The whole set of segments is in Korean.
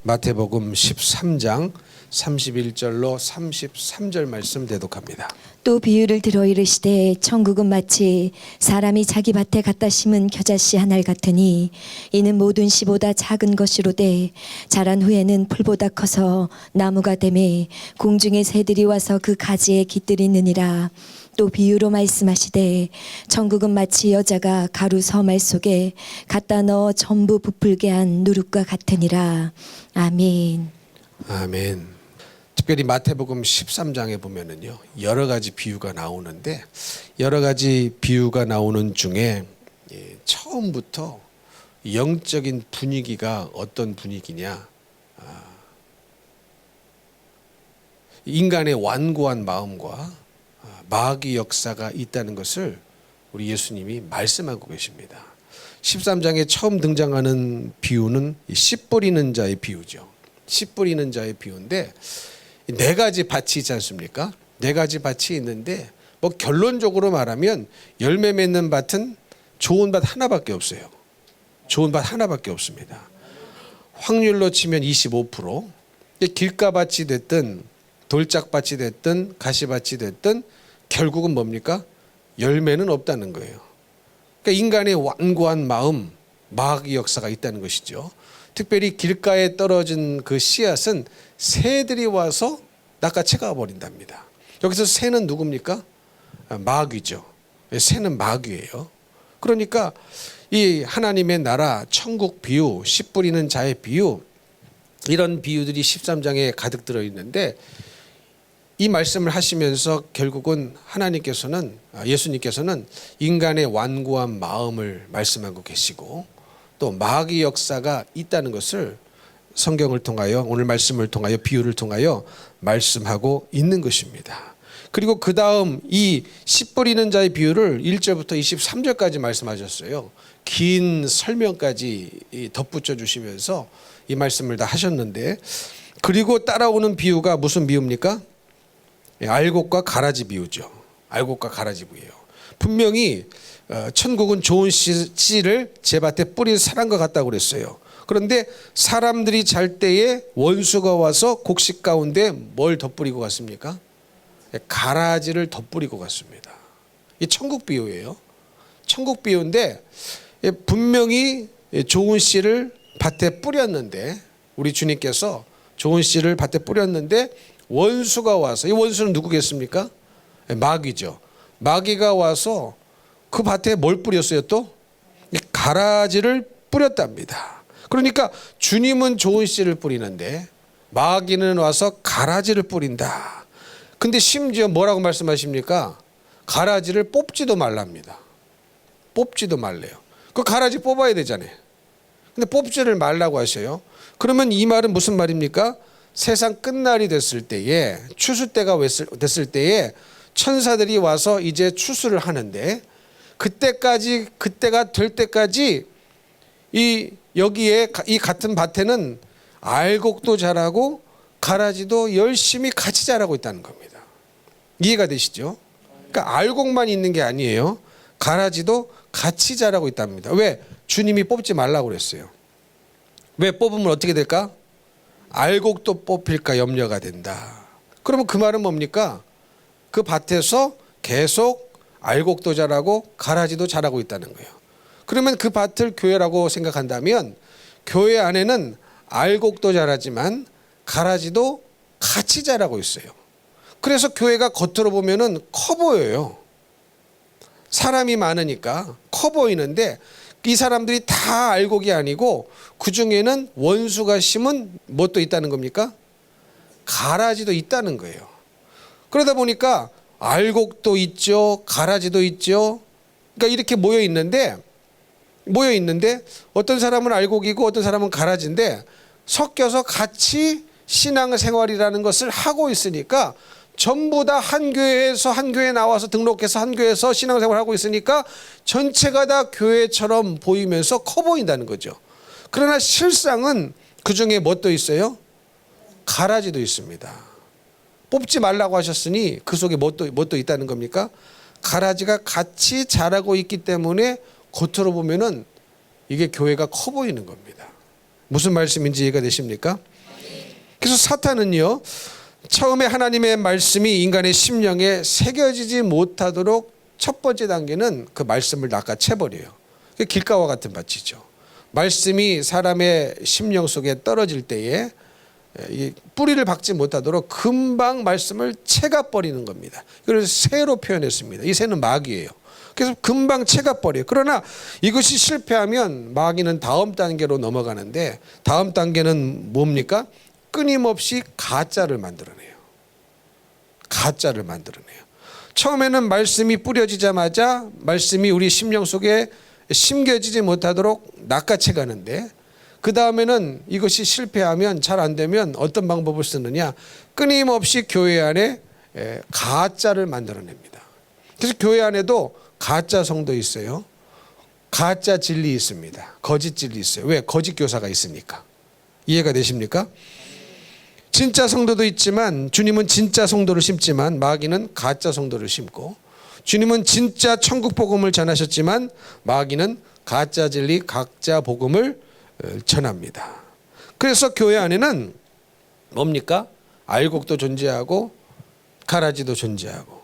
마태복음 13장 31절로 33절 말씀 대독합니다. 또 비유를 들어 이르시되 천국은 마치 사람이 자기 밭에 갖다 심은 겨자씨 한 알 같으니 이는 모든 씨보다 작은 것이로되 자란 후에는 풀보다 커서 나무가 되매 공중의 새들이 와서 그 가지에 깃들이느니라. 또 비유로 말씀하시되 천국은 마치 여자가 가루 서말 속에 갖다 넣어 전부 부풀게 한 누룩과 같으니라. 아멘. 아멘. 특별히 마태복음 13장에 보면은요, 여러 가지 비유가 나오는데, 여러 가지 비유가 나오는 중에 처음부터 영적인 분위기가 어떤 분위기냐, 인간의 완고한 마음과 마귀 역사가 있다는 것을 우리 예수님이 말씀하고 계십니다. 13장에 처음 등장하는 비유는 씨 뿌리는 자의 비유죠. 씨 뿌리는 자의 비유인데, 네 가지 밭이 있지 않습니까? 네 가지 밭이 있는데, 뭐 결론적으로 말하면 열매 맺는 밭은 좋은 밭 하나밖에 없어요. 좋은 밭 하나밖에 없습니다. 확률로 치면 25%. 길가밭이 됐든 돌짝밭이 됐든 가시밭이 됐든 결국은 뭡니까? 열매는 없다는 거예요. 그러니까 인간의 완고한 마음, 마귀 역사가 있다는 것이죠. 특별히 길가에 떨어진 그 씨앗은 새들이 와서 낚아채 가버린답니다. 여기서 새는 누굽니까? 마귀죠. 새는 마귀예요. 그러니까 이 하나님의 나라, 천국 비유, 씨 뿌리는 자의 비유, 이런 비유들이 13장에 가득 들어있는데, 이 말씀을 하시면서 결국은 하나님께서는, 예수님께서는 인간의 완고한 마음을 말씀하고 계시고, 또 마귀 역사가 있다는 것을 성경을 통하여, 오늘 말씀을 통하여, 비유를 통하여 말씀하고 있는 것입니다. 그리고 그 다음 이 씨 뿌리는 자의 비유를 1절부터 23절까지 말씀하셨어요. 긴 설명까지 덧붙여 주시면서 이 말씀을 다 하셨는데, 그리고 따라오는 비유가 무슨 비유입니까? 알곡과 가라지 비유죠. 알곡과 가라지 비유예요. 분명히 천국은 좋은 씨를 제 밭에 뿌린 사람과 같다고 그랬어요. 그런데 사람들이 잘 때에 원수가 와서 곡식 가운데 뭘 덧뿌리고 갔습니까? 가라지를 덧뿌리고 갔습니다. 이 천국 비유예요. 천국 비유인데, 분명히 좋은 씨를 밭에 뿌렸는데, 우리 주님께서 좋은 씨를 밭에 뿌렸는데 원수가 와서, 이 원수는 누구겠습니까? 마귀죠. 마귀가 와서 그 밭에 뭘 뿌렸어요? 또 가라지를 뿌렸답니다. 그러니까 주님은 좋은 씨를 뿌리는데 마귀는 와서 가라지를 뿌린다. 근데 심지어 뭐라고 말씀하십니까? 가라지를 뽑지도 말랍니다. 뽑지도 말래요. 그 가라지 뽑아야 되잖아요. 근데 뽑지를 말라고 하셔요. 그러면 이 말은 무슨 말입니까? 세상 끝날이 됐을 때에, 추수 때가 됐을 때에 천사들이 와서 이제 추수를 하는데, 그때가 될 때까지 여기에 이 같은 밭에는 알곡도 자라고 가라지도 열심히 같이 자라고 있다는 겁니다. 이해가 되시죠? 그러니까 알곡만 있는 게 아니에요. 가라지도 같이 자라고 있답니다. 왜? 주님이 뽑지 말라고 그랬어요. 왜? 뽑으면 어떻게 될까? 알곡도 뽑힐까 염려가 된다. 그러면 그 말은 뭡니까? 그 밭에서 계속 알곡도 자라고 가라지도 자라고 있다는 거예요. 그러면 그 밭을 교회라고 생각한다면, 교회 안에는 알곡도 자라지만 가라지도 같이 자라고 있어요. 그래서 교회가 겉으로 보면은 커 보여요. 사람이 많으니까 커 보이는데, 이 사람들이 다 알곡이 아니고 그 중에는 원수가 심은 뭣도 있다는 겁니까? 가라지도 있다는 거예요. 그러다 보니까 알곡도 있죠, 가라지도 있죠. 그러니까 이렇게 모여 있는데 어떤 사람은 알곡이고 어떤 사람은 가라지인데 섞여서 같이 신앙생활이라는 것을 하고 있으니까, 전부 다 한 교회에서, 한 교회 나와서 등록해서 한 교회에서 신앙생활을 하고 있으니까 전체가 다 교회처럼 보이면서 커 보인다는 거죠. 그러나 실상은 그 중에 뭣도 있어요? 가라지도 있습니다. 뽑지 말라고 하셨으니 그 속에 뭣도 있다는 겁니까? 가라지가 같이 자라고 있기 때문에 겉으로 보면은 이게 교회가 커 보이는 겁니다. 무슨 말씀인지 이해가 되십니까? 그래서 사탄은요, 처음에 하나님의 말씀이 인간의 심령에 새겨지지 못하도록 첫 번째 단계는 그 말씀을 낚아채버려요. 그게 길가와 같은 밭이죠. 말씀이 사람의 심령 속에 떨어질 때에 이 뿌리를 박지 못하도록 금방 말씀을 채가버리는 겁니다. 그래서 새로 표현했습니다. 이 새는 마귀예요. 그래서 금방 채가버려요. 그러나 이것이 실패하면 마귀는 다음 단계로 넘어가는데, 다음 단계는 뭡니까? 끊임없이 가짜를 만들어내요. 가짜를 만들어내요. 처음에는 말씀이 뿌려지자마자 말씀이 우리 심령 속에 심겨지지 못하도록 낚아채 가는데, 그 다음에는 이것이 실패하면, 잘 안 되면 어떤 방법을 쓰느냐, 끊임없이 교회 안에 가짜를 만들어냅니다. 그래서 교회 안에도 가짜 성도 있어요. 가짜 진리 있습니다. 거짓 진리 있어요. 왜? 거짓 교사가 있으니까. 이해가 되십니까? 진짜 성도도 있지만, 주님은 진짜 성도를 심지만 마귀는 가짜 성도를 심고, 주님은 진짜 천국 복음을 전하셨지만 마귀는 가짜 진리, 가짜 복음을 전합니다. 그래서 교회 안에는 뭡니까? 알곡도 존재하고 가라지도 존재하고,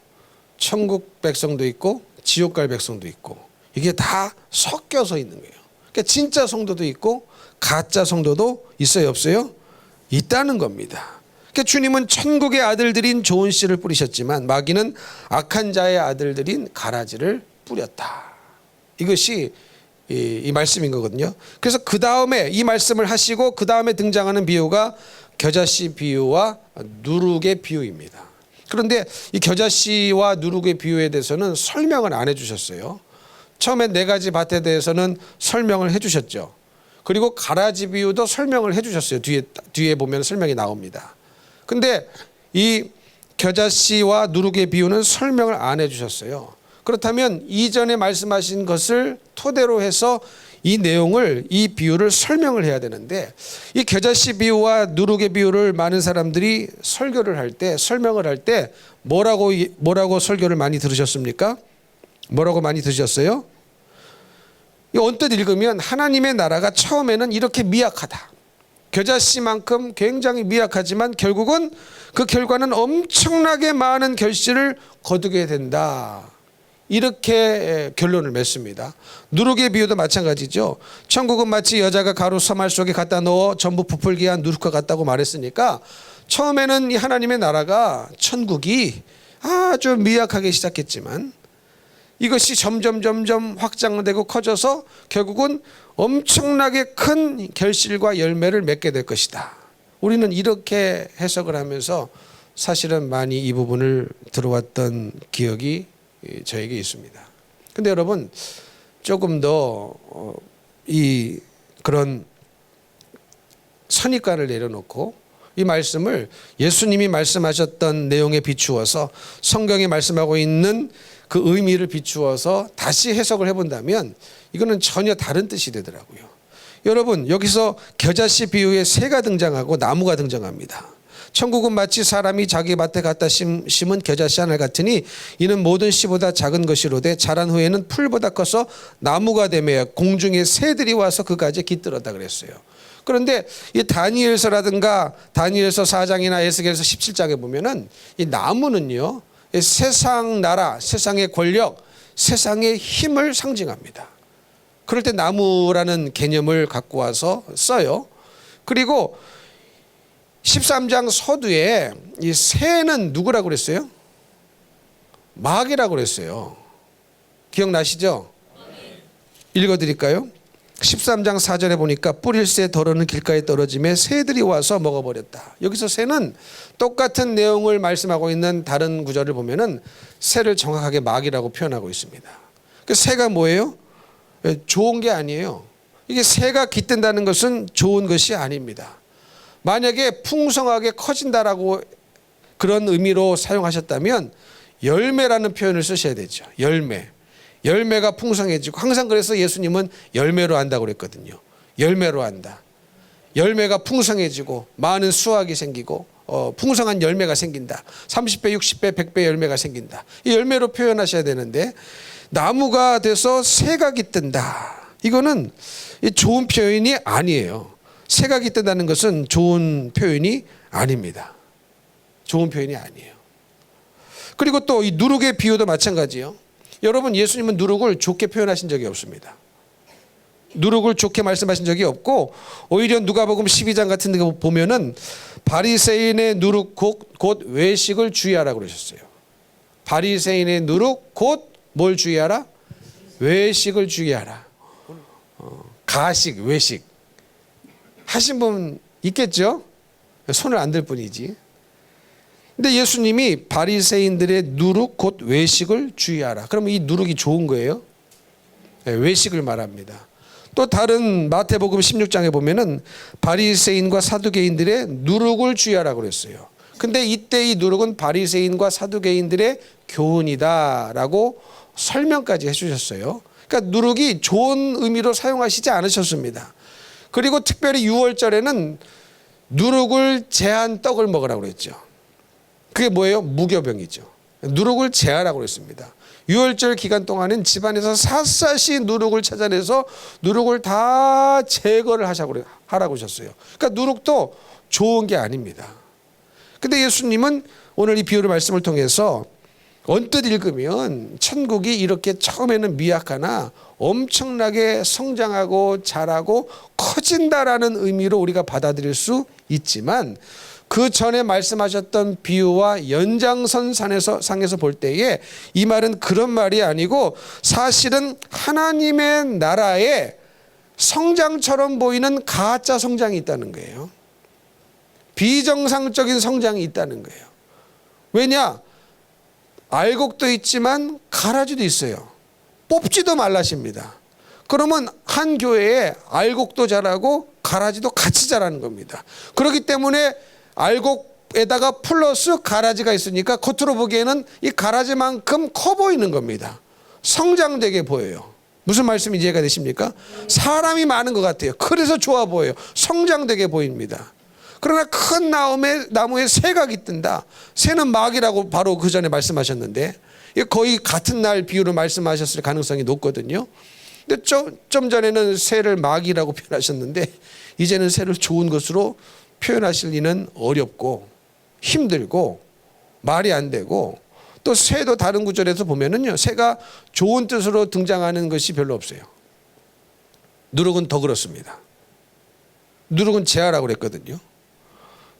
천국 백성도 있고 지옥 갈 백성도 있고, 이게 다 섞여서 있는 거예요. 그러니까 진짜 성도도 있고 가짜 성도도 있어요, 없어요? 있다는 겁니다. 그러니까 주님은 천국의 아들들인 좋은 씨를 뿌리셨지만 마귀는 악한 자의 아들들인 가라지를 뿌렸다. 이것이 이 말씀인 거거든요. 그래서 그 다음에 이 말씀을 하시고 그 다음에 등장하는 비유가 겨자씨 비유와 누룩의 비유입니다. 그런데 이 겨자씨와 누룩의 비유에 대해서는 설명을 안 해주셨어요. 처음에 네 가지 밭에 대해서는 설명을 해주셨죠. 그리고 가라지 비유도 설명을 해주셨어요. 뒤에 보면 설명이 나옵니다. 근데 이 겨자씨와 누룩의 비유는 설명을 안 해주셨어요. 그렇다면 이전에 말씀하신 것을 토대로 해서 이 내용을, 이 비유를 설명을 해야 되는데, 이 겨자씨 비유와 누룩의 비유를 많은 사람들이 설교를 할 때, 설명을 할 때 뭐라고 설교를 많이 들으셨습니까? 뭐라고 많이 들으셨어요? 언뜻 읽으면 하나님의 나라가 처음에는 이렇게 미약하다, 겨자씨만큼 굉장히 미약하지만 결국은 그 결과는 엄청나게 많은 결실을 거두게 된다, 이렇게 결론을 맺습니다. 누룩의 비유도 마찬가지죠. 천국은 마치 여자가 가루 서말 속에 갖다 넣어 전부 부풀게 한 누룩과 같다고 말했으니까, 처음에는 이 하나님의 나라가, 천국이 아주 미약하게 시작했지만 이것이 점점 확장되고 커져서 결국은 엄청나게 큰 결실과 열매를 맺게 될 것이다. 우리는 이렇게 해석을 하면서 사실은 많이 이 부분을 들어왔던 기억이 저에게 있습니다. 근데 여러분, 조금 더 그런 선입관을 내려놓고 이 말씀을 예수님이 말씀하셨던 내용에 비추어서, 성경이 말씀하고 있는 그 의미를 비추어서 다시 해석을 해본다면 이거는 전혀 다른 뜻이 되더라고요. 여러분, 여기서 겨자씨 비유에 새가 등장하고 나무가 등장합니다. 천국은 마치 사람이 자기 밭에 갖다 심은 겨자씨 하나 같으니 이는 모든 씨보다 작은 것이로되 자란 후에는 풀보다 커서 나무가 되며 공중에 새들이 와서 그 가지에 깃들었다 그랬어요. 그런데 이 다니엘서라든가 다니엘서 4장이나 에스겔서 17장에 보면은 이 나무는요, 세상 나라, 세상의 권력, 세상의 힘을 상징합니다. 그럴 때 나무라는 개념을 갖고 와서 써요. 그리고 13장 서두에 이 새는 누구라고 그랬어요? 마귀라고 그랬어요. 기억나시죠? 읽어드릴까요? 13장 4절에 보니까 뿌릴 새 덜어는 길가에 떨어지며 새들이 와서 먹어버렸다. 여기서 새는 똑같은 내용을 말씀하고 있는 다른 구절을 보면은 새를 정확하게 마귀라고 표현하고 있습니다. 그 새가 뭐예요? 좋은 게 아니에요. 이게 새가 깃든다는 것은 좋은 것이 아닙니다. 만약에 풍성하게 커진다라고 그런 의미로 사용하셨다면 열매라는 표현을 쓰셔야 되죠. 열매가 풍성해지고, 항상 그래서 예수님은 열매로 한다고 그랬거든요. 열매로 한다. 열매가 풍성해지고 많은 수확이 생기고 풍성한 열매가 생긴다. 30배, 60배, 100배 열매가 생긴다. 이 열매로 표현하셔야 되는데, 나무가 돼서 새가 깃든다. 이거는 좋은 표현이 아니에요. 새가 깃든다는 것은 좋은 표현이 아닙니다. 좋은 표현이 아니에요. 그리고 또 이 누룩의 비유도 마찬가지요. 여러분, 예수님은 누룩을 좋게 표현하신 적이 없습니다. 누룩을 좋게 말씀하신 적이 없고, 오히려 누가복음 12장 같은 데 보면은 바리새인의 누룩 곧 외식을 주의하라고 그러셨어요. 바리새인의 누룩 곧 뭘 주의하라? 외식을 주의하라. 가식, 외식 하신 분 있겠죠? 손을 안 들 뿐이지. 근데 예수님이 바리새인들의 누룩 곧 외식을 주의하라. 그러면 이 누룩이 좋은 거예요? 네, 외식을 말합니다. 또 다른 마태복음 16장에 보면은 바리새인과 사두개인들의 누룩을 주의하라고 그랬어요. 근데 이때 이 누룩은 바리새인과 사두개인들의 교훈이다라고 설명까지 해주셨어요. 그러니까 누룩이 좋은 의미로 사용하시지 않으셨습니다. 그리고 특별히 6월절에는 누룩을 제한 떡을 먹으라고 그랬죠. 그게 뭐예요? 무교병이죠. 누룩을 제하라고 그랬습니다. 6월절 기간 동안은 집안에서 샅샅이 누룩을 찾아내서 누룩을 다 제거를 하라고 하셨어요. 그러니까 누룩도 좋은 게 아닙니다. 근데 예수님은 오늘 이 비유의 말씀을 통해서 언뜻 읽으면 천국이 이렇게 처음에는 미약하나 엄청나게 성장하고 자라고 커진다라는 의미로 우리가 받아들일 수 있지만, 그 전에 말씀하셨던 비유와 연장선상에서 볼 때에 이 말은 그런 말이 아니고 사실은 하나님의 나라에 성장처럼 보이는 가짜 성장이 있다는 거예요. 비정상적인 성장이 있다는 거예요. 왜냐? 알곡도 있지만 가라지도 있어요. 뽑지도 말라십니다. 그러면 한 교회에 알곡도 자라고 가라지도 같이 자라는 겁니다. 그렇기 때문에 알곡에다가 플러스 가라지가 있으니까 겉으로 보기에는 이 가라지만큼 커 보이는 겁니다. 성장되게 보여요. 무슨 말씀인지 이해가 되십니까? 사람이 많은 것 같아요. 그래서 좋아 보여요. 성장되게 보입니다. 그러나 큰 나무에 새가 깃든다. 새는 마귀라고 바로 그 전에 말씀하셨는데 거의 같은 날 비유로 말씀하셨을 가능성이 높거든요. 근데 좀 전에는 새를 마귀라고 표현하셨는데 이제는 새를 좋은 것으로 표현하실 리는 어렵고 힘들고 말이 안 되고, 또 새도 다른 구절에서 보면은요, 새가 좋은 뜻으로 등장하는 것이 별로 없어요. 누룩은 더 그렇습니다. 누룩은 제하라고 그랬거든요.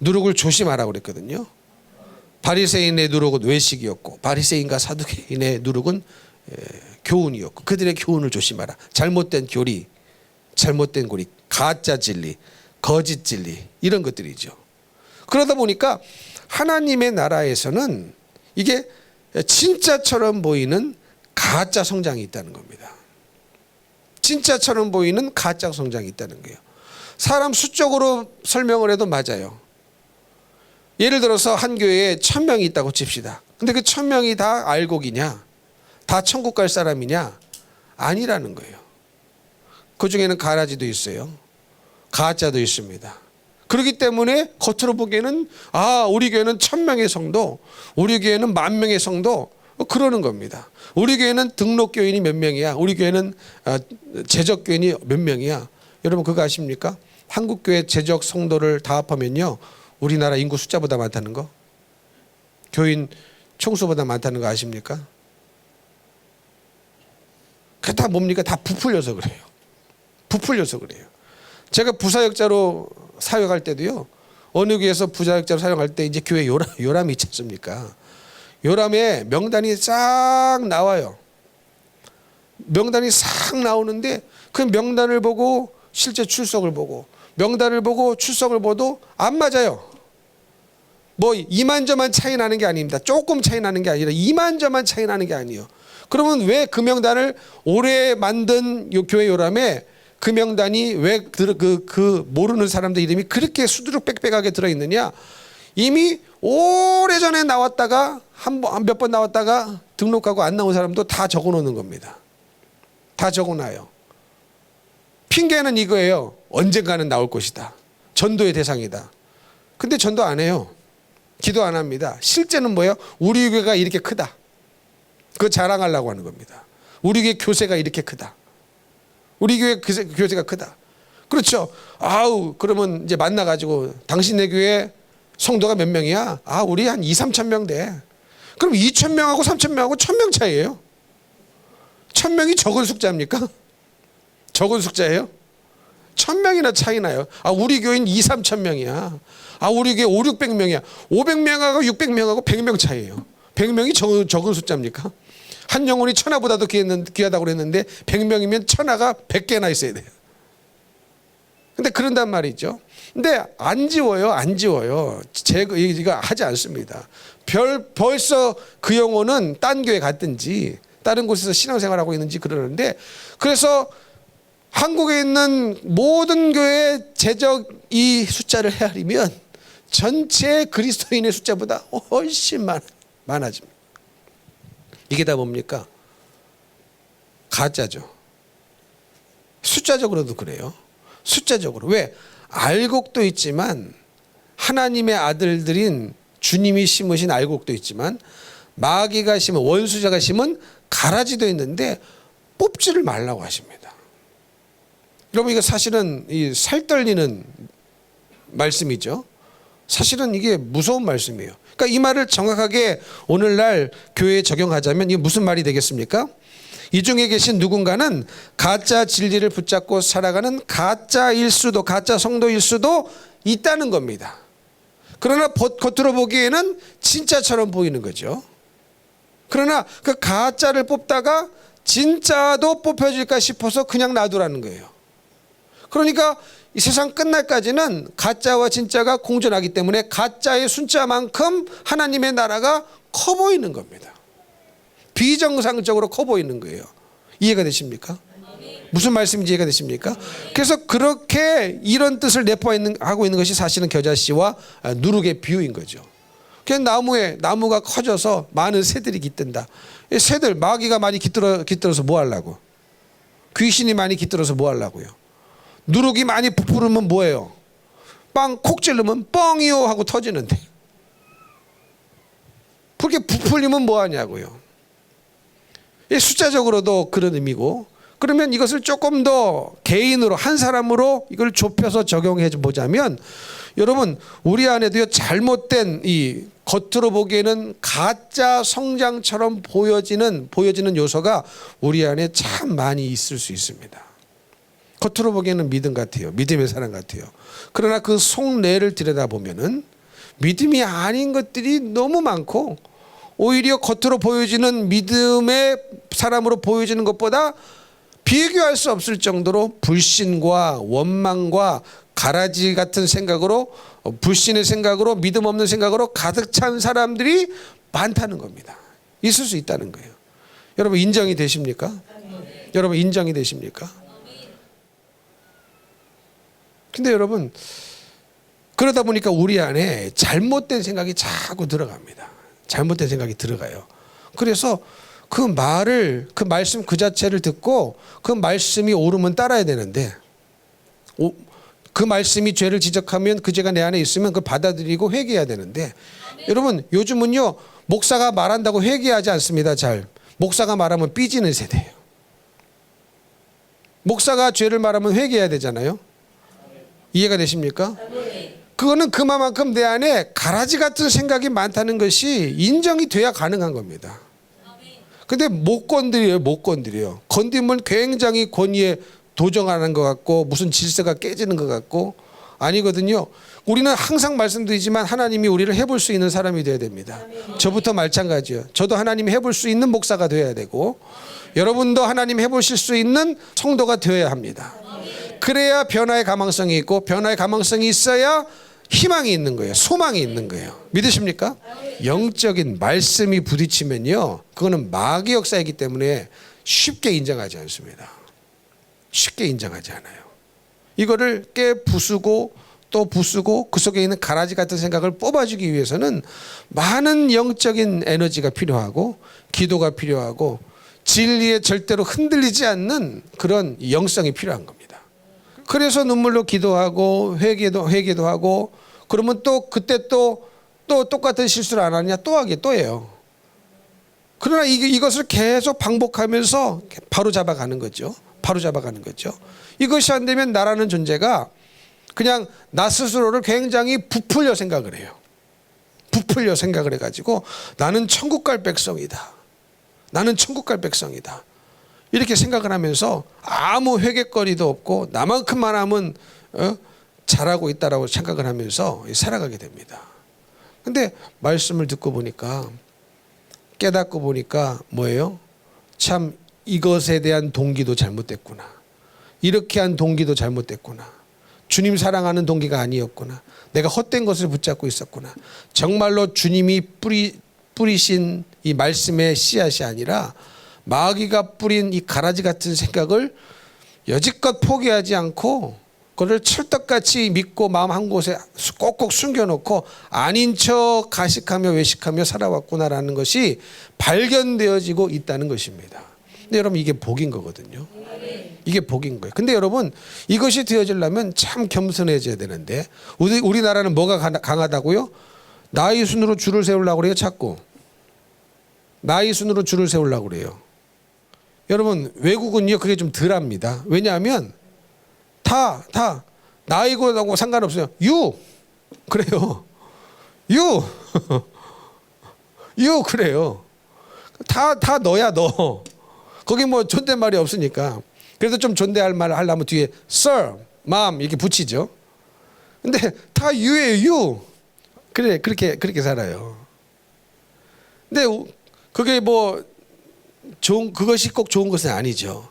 누룩을 조심하라고 그랬거든요. 바리새인의 누룩은 외식이었고 바리새인과 사두개인의 누룩은 교훈이었고, 그들의 교훈을 조심하라. 잘못된 교리, 잘못된 고리, 가짜 진리, 거짓 진리, 이런 것들이죠. 그러다 보니까 하나님의 나라에서는 이게 진짜처럼 보이는 가짜 성장이 있다는 겁니다. 진짜처럼 보이는 가짜 성장이 있다는 거예요. 사람 수적으로 설명을 해도 맞아요. 예를 들어서 한 교회에 1000명이 있다고 칩시다. 근데 그 1000명이 다 알곡이냐? 다 천국 갈 사람이냐? 아니라는 거예요. 그 중에는 가라지도 있어요. 가짜도 있습니다. 그렇기 때문에 겉으로 보기에는 우리 교회는 1000명의 성도, 우리 교회는 10,000명의 성도, 그러는 겁니다. 우리 교회는 등록교인이 몇 명이야? 우리 교회는 재적교인이 몇 명이야? 여러분 그거 아십니까? 한국교회 재적 성도를 다 합하면요, 우리나라 인구 숫자보다 많다는 거, 교인 총수보다 많다는 거 아십니까? 그게 다 뭡니까? 다 부풀려서 그래요. 부풀려서 그래요. 제가 부사역자로 사역할 때도요, 어느 교회에서 부사역자로 사역할 때 이제 교회 요람이 있지 않습니까? 요람에 명단이 싹 나와요. 명단이 싹 나오는데 그 명단을 보고 실제 출석을 보고 명단을 보고 출석을 보도 안 맞아요. 뭐 이만저만 차이 나는 게 아닙니다. 조금 차이 나는 게 아니라 이만저만 차이 나는 게 아니에요. 그러면 왜 그 명단을 올해 만든 교회 요람에 그 명단이 왜 모르는 사람들 이름이 그렇게 수두룩 빽빽하게 들어있느냐? 이미 오래전에 나왔다가 몇 번 나왔다가 등록하고 안 나온 사람도 다 적어놓는 겁니다. 다 적어놔요. 핑계는 이거예요. 언젠가는 나올 것이다. 전도의 대상이다. 근데 전도 안 해요. 기도 안 합니다. 실제는 뭐예요? 우리 교회가 이렇게 크다. 그거 자랑하려고 하는 겁니다. 우리 교회 교세가 이렇게 크다. 우리 교회 교세가 크다. 그렇죠. 아우, 그러면 이제 만나가지고 당신네 교회 성도가 몇 명이야? 아, 우리 한 2, 3천 명 돼. 그럼 2천 명하고 3천 명하고 1,000명 차이예요. 1,000명이 적은 숫자입니까? 적은 숫자예요? 1,000명이나 차이 나요. 아, 우리 교인 2, 3천 명이야. 아, 우리 교회 5, 600명이야. 500명하고 600명하고 100명 차이예요. 100명이 적은 숫자입니까? 한 영혼이 천하보다도 귀하다고 그랬는데 100명이면 천하가 100개나 있어야 돼요. 근데 그런단 말이죠. 근데 안 지워요. 안 지워요. 이거 하지 않습니다. 벌써 그 영혼은 딴 교회 갔든지 다른 곳에서 신앙생활하고 있는지 그러는데, 그래서 한국에 있는 모든 교회의 재적 이 숫자를 헤아리면 전체 그리스도인의 숫자보다 훨씬 많아집니다. 이게 다 뭡니까? 가짜죠. 숫자적으로도 그래요. 숫자적으로. 왜? 알곡도 있지만, 하나님의 아들들인 주님이 심으신 알곡도 있지만, 마귀가 심은, 원수자가 심은 가라지도 있는데 뽑지를 말라고 하십니다. 여러분, 이거 사실은 이 살떨리는 말씀이죠. 사실은 이게 무서운 말씀이에요. 그러니까 이 말을 정확하게 오늘날 교회에 적용하자면 이게 무슨 말이 되겠습니까? 이 중에 계신 누군가는 가짜 진리를 붙잡고 살아가는 가짜일 수도, 가짜 성도일 수도 있다는 겁니다. 그러나 겉으로 보기에는 진짜처럼 보이는 거죠. 그러나 그 가짜를 뽑다가 진짜도 뽑혀질까 싶어서 그냥 놔두라는 거예요. 그러니까 이 세상 끝날까지는 가짜와 진짜가 공존하기 때문에 가짜의 숫자만큼 하나님의 나라가 커 보이는 겁니다. 비정상적으로 커 보이는 거예요. 이해가 되십니까? 무슨 말씀인지 이해가 되십니까? 그래서 그렇게 이런 뜻을 내포하고 있는 것이 사실은 겨자씨와 누룩의 비유인 거죠. 그냥 나무가 커져서 많은 새들이 깃든다. 새들, 마귀가 많이 깃들어서 뭐 하려고? 귀신이 많이 깃들어서 뭐 하려고요? 누룩이 많이 부풀으면 뭐예요? 빵 콕 찌르면 뻥이요 하고 터지는데, 그렇게 부풀리면 뭐 하냐고요? 숫자적으로도 그런 의미고, 그러면 이것을 조금 더 개인으로, 한 사람으로 이걸 좁혀서 적용해 보자면, 여러분, 우리 안에도요, 잘못된 이 겉으로 보기에는 가짜 성장처럼 보여지는 요소가 우리 안에 참 많이 있을 수 있습니다. 겉으로 보기에는 믿음 같아요. 믿음의 사람 같아요. 그러나 그 속내를 들여다보면은 믿음이 아닌 것들이 너무 많고, 오히려 겉으로 보여지는 믿음의 사람으로 보여지는 것보다 비교할 수 없을 정도로 불신과 원망과 가라지 같은 생각으로, 불신의 생각으로, 믿음 없는 생각으로 가득 찬 사람들이 많다는 겁니다. 있을 수 있다는 거예요. 여러분, 인정이 되십니까? 여러분, 인정이 되십니까? 근데 여러분, 그러다 보니까 우리 안에 잘못된 생각이 자꾸 들어갑니다. 잘못된 생각이 들어가요. 그래서 그 말씀 그 자체를 듣고 그 말씀이 옳으면 따라야 되는데, 그 말씀이 죄를 지적하면 그 죄가 내 안에 있으면 그걸 받아들이고 회개해야 되는데, 여러분, 요즘은요, 목사가 말한다고 회개하지 않습니다. 잘. 목사가 말하면 삐지는 세대예요. 목사가 죄를 말하면 회개해야 되잖아요. 이해가 되십니까? 그거는 그만큼 내 안에 가라지 같은 생각이 많다는 것이 인정이 돼야 가능한 겁니다. 근데 못 건드려요. 건드리면 굉장히 권위에 도정하는 것 같고, 무슨 질서가 깨지는 것 같고, 아니거든요. 우리는 항상 말씀드리지만 하나님이 우리를 해볼 수 있는 사람이 돼야 됩니다. 저부터 마찬가지예요. 저도 하나님이 해볼 수 있는 목사가 돼야 되고, 여러분도 하나님 해보실 수 있는 성도가 되어야 합니다. 그래야 변화의 가망성이 있고, 변화의 가망성이 있어야 희망이 있는 거예요. 소망이 있는 거예요. 믿으십니까? 영적인 말씀이 부딪히면요, 그거는 마귀 역사이기 때문에 쉽게 인정하지 않습니다. 쉽게 인정하지 않아요. 이거를 부수고 또 부수고 그 속에 있는 가라지 같은 생각을 뽑아주기 위해서는 많은 영적인 에너지가 필요하고, 기도가 필요하고, 진리에 절대로 흔들리지 않는 그런 영성이 필요한 겁니다. 그래서 눈물로 기도하고 회개도 하고, 그러면 또 그때 또 똑같은 실수를 안 하느냐, 또 하게 또 해요. 그러나 이것을 계속 반복하면서 바로 잡아가는 거죠. 바로잡아가는 거죠. 이것이 안 되면 나라는 존재가 그냥 나 스스로를 굉장히 부풀려 생각을 해요. 부풀려 생각을 해가지고 나는 천국 갈 백성이다. 나는 천국 갈 백성이다. 이렇게 생각을 하면서 아무 회개거리도 없고 나만큼만 하면 잘하고 있다라고 생각을 하면서 살아가게 됩니다. 근데 말씀을 듣고 보니까 깨닫고 보니까 뭐예요? 참 이것에 대한 동기도 잘못됐구나. 이렇게 한 동기도 잘못됐구나. 주님 사랑하는 동기가 아니었구나. 내가 헛된 것을 붙잡고 있었구나. 정말로 주님이 뿌리신 이 말씀의 씨앗이 아니라 마귀가 뿌린 이 가라지 같은 생각을 여지껏 포기하지 않고 그걸 철떡같이 믿고 마음 한 곳에 꼭꼭 숨겨놓고 아닌 척 가식하며 외식하며 살아왔구나라는 것이 발견되어지고 있다는 것입니다. 근데 여러분 이게 복인 거거든요. 이게 복인 거예요. 근데 여러분 이것이 되어지려면 참 겸손해져야 되는데 우리나라는 뭐가 강하다고요? 나이 순으로 줄을 세우려고 그래요. 자꾸 나이 순으로 줄을 세우려고 그래요. 여러분 외국은요 그게 좀 덜합니다. 왜냐하면 다 나이고하고 상관없어요. 유 그래요. 유 그래요. 다 너야 너. 거기 뭐 존댓말이 없으니까. 그래도 좀 존대할 말을 하려면 뒤에 sir, mom 이렇게 붙이죠. 근데 다 유예요. 유. 그래 그렇게 살아요. 근데 그게 뭐 그것이 꼭 좋은 것은 아니죠.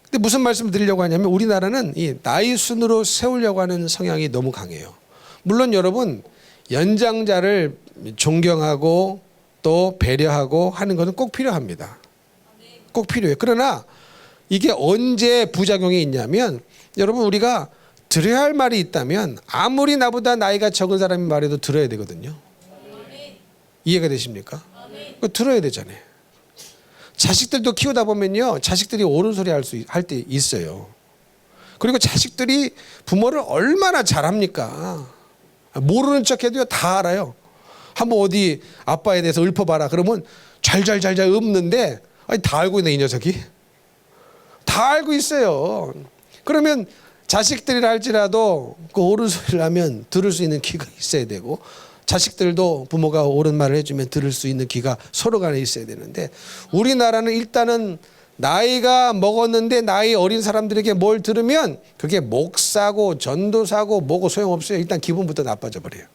근데 무슨 말씀을 드리려고 하냐면 우리나라는 이 나이 순으로 세우려고 하는 성향이 너무 강해요. 물론 여러분 연장자를 존경하고 또 배려하고 하는 것은 꼭 필요합니다. 꼭 필요해요. 그러나 이게 언제 부작용이 있냐면 여러분 우리가 들어야 할 말이 있다면 아무리 나보다 나이가 적은 사람이 말해도 들어야 되거든요. 이해가 되십니까? 그거 들어야 되잖아요. 자식들도 키우다 보면요 자식들이 옳은 소리 할 때 있어요. 그리고 자식들이 부모를 얼마나 잘합니까? 모르는 척해도요 다 알아요. 한번 어디 아빠에 대해서 읊어봐라 그러면 잘잘잘잘 읊는데 아니 다 알고 있네 이 녀석이. 다 알고 있어요. 그러면 자식들이라 할지라도 그 옳은 소리를 하면 들을 수 있는 귀가 있어야 되고 자식들도 부모가 옳은 말을 해주면 들을 수 있는 귀가 서로 간에 있어야 되는데 우리나라는 일단은 나이가 먹었는데 나이 어린 사람들에게 뭘 들으면 그게 목사고 전도사고 뭐고 소용없어요. 일단 기분부터 나빠져 버려요.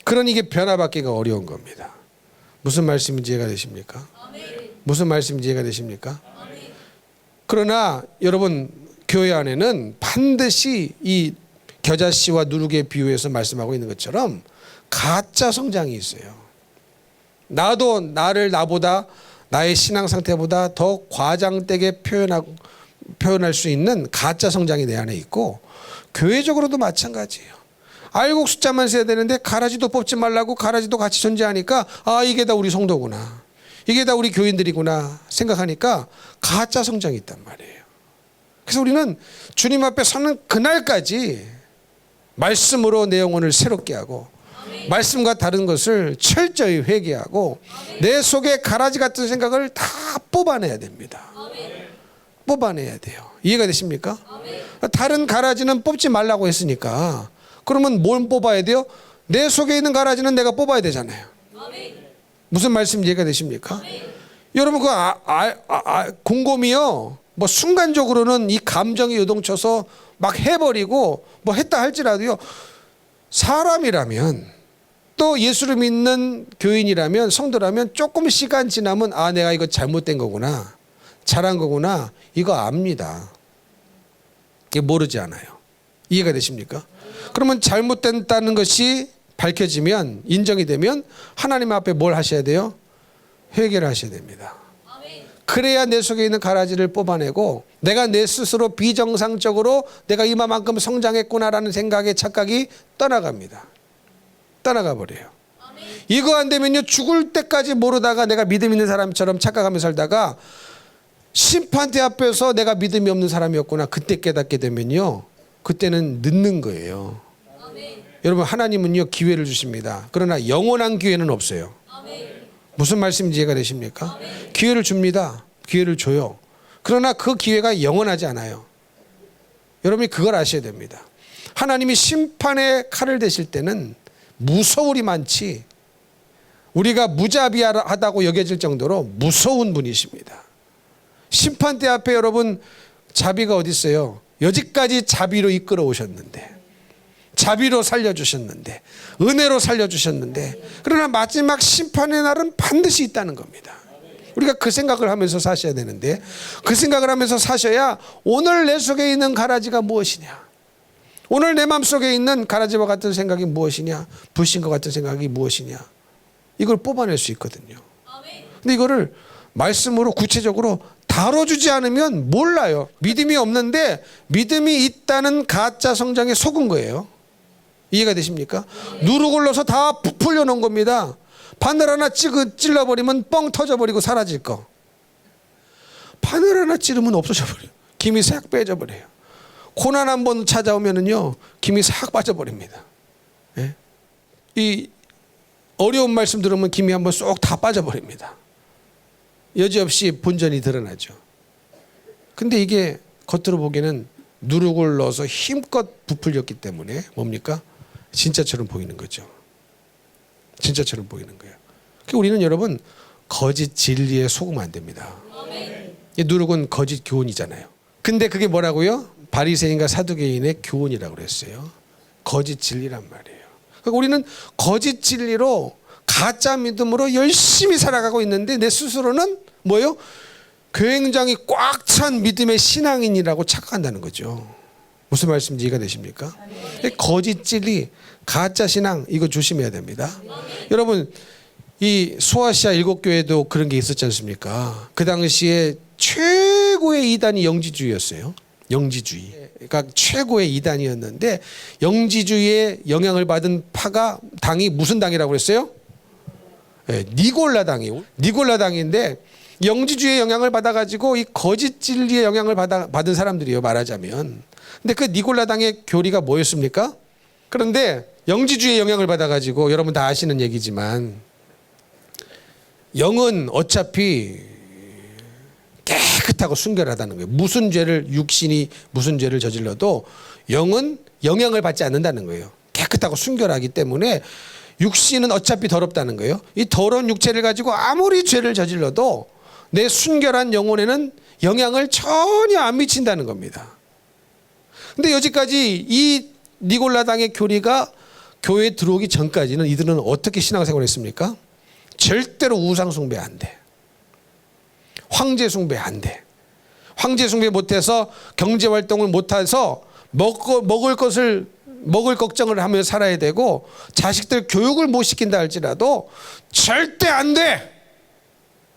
그러니 이게 변화받기가 어려운 겁니다. 무슨 말씀인지 이해가 되십니까? 무슨 말씀인지 이해가 되십니까? 그러나 여러분 교회 안에는 반드시 이 겨자씨와 누룩의 비유에서 말씀하고 있는 것처럼 가짜 성장이 있어요. 나도 나보다 나의 신앙 상태보다 더 과장되게 표현할 수 있는 가짜 성장이 내 안에 있고 교회적으로도 마찬가지예요. 알곡 숫자만 세야 되는데 가라지도 뽑지 말라고 가라지도 같이 존재하니까 아 이게 다 우리 성도구나. 이게 다 우리 교인들이구나 생각하니까 가짜 성장이 있단 말이에요. 그래서 우리는 주님 앞에 서는 그날까지 말씀으로 내 영혼을 새롭게 하고 말씀과 다른 것을 철저히 회개하고 내 속에 가라지 같은 생각을 다 뽑아내야 됩니다. 뽑아내야 돼요. 이해가 되십니까? 다른 가라지는 뽑지 말라고 했으니까 그러면 뭘 뽑아야 돼요? 내 속에 있는 가라지는 내가 뽑아야 되잖아요. 무슨 말씀 이해가 되십니까? 여러분 그 곰곰이요 뭐 순간적으로는 이 감정이 요동쳐서 막 해버리고 뭐 했다 할지라도요 사람이라면 또 예수를 믿는 교인이라면 성도라면 조금 시간 지나면 아 내가 이거 잘못된 거구나 잘한 거구나 이거 압니다. 이게 모르지 않아요. 이해가 되십니까? 그러면 잘못됐다는 것이 밝혀지면 인정이 되면 하나님 앞에 뭘 하셔야 돼요? 회개를 하셔야 됩니다. 그래야 내 속에 있는 가라지를 뽑아내고 내가 내 스스로 비정상적으로 내가 이만큼 성장했구나라는 생각의 착각이 떠나갑니다. 떠나가 버려요. 이거 안 되면요 죽을 때까지 모르다가 내가 믿음 있는 사람처럼 착각하며 살다가 심판대 앞에서 내가 믿음이 없는 사람이었구나 그때 깨닫게 되면요 그때는 늦는 거예요. 여러분 하나님은요 기회를 주십니다. 그러나 영원한 기회는 없어요. 무슨 말씀인지 이해가 되십니까? 기회를 줍니다. 기회를 줘요. 그러나 그 기회가 영원하지 않아요. 여러분이 그걸 아셔야 됩니다. 하나님이 심판의 칼을 대실 때는 무서울이 많지 우리가 무자비하다고 여겨질 정도로 무서운 분이십니다. 심판대 앞에 여러분 자비가 어디 있어요? 여지까지 자비로 이끌어 오셨는데, 자비로 살려주셨는데, 은혜로 살려주셨는데, 그러나 마지막 심판의 날은 반드시 있다는 겁니다. 우리가 그 생각을 하면서 사셔야 되는데, 그 생각을 하면서 사셔야 오늘 내 속에 있는 가라지가 무엇이냐, 오늘 내 마음속에 있는 가라지와 같은 생각이 무엇이냐, 불신과 같은 생각이 무엇이냐, 이걸 뽑아낼 수 있거든요. 근데 이거를 말씀으로 구체적으로 다뤄주지 않으면 몰라요. 믿음이 없는데 믿음이 있다는 가짜 성장에 속은 거예요. 이해가 되십니까? 누룩을 넣어서 다 부풀려 놓은 겁니다. 바늘 하나 찔러버리면 뻥 터져버리고 사라질 거. 바늘 하나 찌르면 없어져 버려요. 김이 싹 빼져버려요. 고난 한번 찾아오면은요, 김이 싹 빠져버립니다. 예? 이 어려운 말씀 들으면 김이 한번 쏙 다 빠져버립니다. 여지없이 본전이 드러나죠. 근데 이게 겉으로 보기에는 누룩을 넣어서 힘껏 부풀렸기 때문에 뭡니까? 진짜처럼 보이는 거죠. 진짜처럼 보이는 거예요. 그러니까 우리는 여러분 거짓 진리에 속으면 안 됩니다. 이 누룩은 거짓 교훈이잖아요. 근데 그게 뭐라고요? 바리새인과 사두개인의 교훈이라고 그랬어요. 거짓 진리란 말이에요. 그러니까 우리는 거짓 진리로 가짜 믿음으로 열심히 살아가고 있는데 내 스스로는 뭐예요? 굉장히 꽉 찬 믿음의 신앙인이라고 착각한다는 거죠. 무슨 말씀인지 이해가 되십니까? 거짓 진리, 가짜 신앙, 이거 조심해야 됩니다. 여러분, 이 소아시아 7교회도 그런 게 있었지 않습니까? 그 당시에 최고의 이단이 영지주의였어요. 영지주의. 그러니까 최고의 이단이었는데 영지주의에 영향을 받은 파가 당이 무슨 당이라고 그랬어요? 네, 니골라당인데 영지주의의 영향을 받아가지고 이 거짓 진리의 영향을 받은 사람들이에요, 말하자면. 근데 그 니골라당의 교리가 뭐였습니까? 그런데 영지주의의 영향을 받아가지고 여러분 다 아시는 얘기지만 영은 어차피 깨끗하고 순결하다는 거예요. 무슨 죄를, 육신이 무슨 죄를 저질러도 영은 영향을 받지 않는다는 거예요. 깨끗하고 순결하기 때문에 육신은 어차피 더럽다는 거예요. 이 더러운 육체를 가지고 아무리 죄를 저질러도 내 순결한 영혼에는 영향을 전혀 안 미친다는 겁니다. 근데 여지까지 이 니골라당의 교리가 교회에 들어오기 전까지는 이들은 어떻게 신앙생활을 했습니까? 절대로 우상 숭배 안 돼. 황제 숭배 안 돼. 황제 숭배 못해서 경제활동을 못해서 먹을 걱정을 하며 살아야 되고 자식들 교육을 못 시킨다 할지라도 절대 안 돼.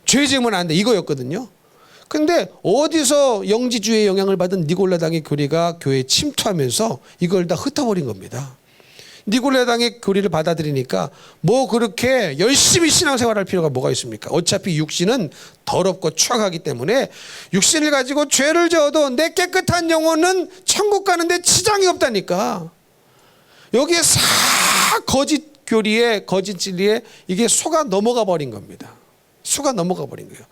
죄 지으면 안 돼. 이거였거든요. 근데 어디서 영지주의의 영향을 받은 니골라당의 교리가 교회에 침투하면서 이걸 다 흩어버린 겁니다. 니골라당의 교리를 받아들이니까 뭐 그렇게 열심히 신앙생활할 필요가 뭐가 있습니까? 어차피 육신은 더럽고 추악하기 때문에 육신을 가지고 죄를 지어도 내 깨끗한 영혼은 천국 가는데 지장이 없다니까. 여기에 싹 거짓 교리에, 거짓 진리에 이게 속아 넘어가 버린 겁니다. 속아 넘어가 버린 거예요.